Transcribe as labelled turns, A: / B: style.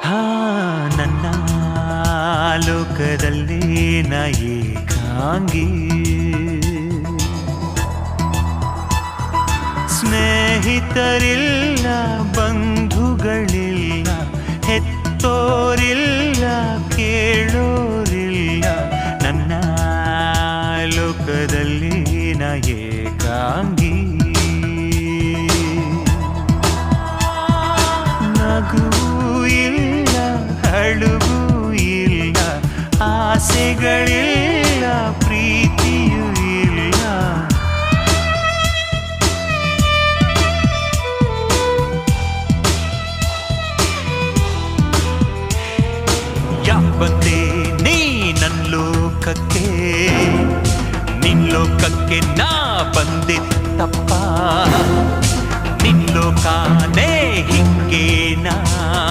A: ಹಾ ನನ್ನ ಲೋಕದಲ್ಲಿ ನ ಏಕಾಂಗಿ ಸ್ನೇಹಿತರಿಲ್ಲ ಬಂಧುಗಳಿಲ್ಲ ಹೆತ್ತೋರಿಲ್ಲ ಕೇಳೋರಿಲ್ಲ ನನ್ನ ಲೋಕದಲ್ಲಿ ನ ಏಕಾಂಗಿ ನಗು ಇಲ್ಲ ಅಳುವು ಇಲ್ಲ ಆಸೆಗಳಿಲ್ಲ ಪ್ರೀತಿಯೂ ಇಲ್ಲ ಯಾವಂದೆ ನೀ ನನ್ನ ಲೋಕಕ್ಕೆ ನಿನ್ ಲೋಕಕ್ಕೆ ನಾ ಬಂದಿತ್ತಪ್ಪ ನಿನ್ ಲೋಕನೇ ಹಿಂಗೆ ನಾ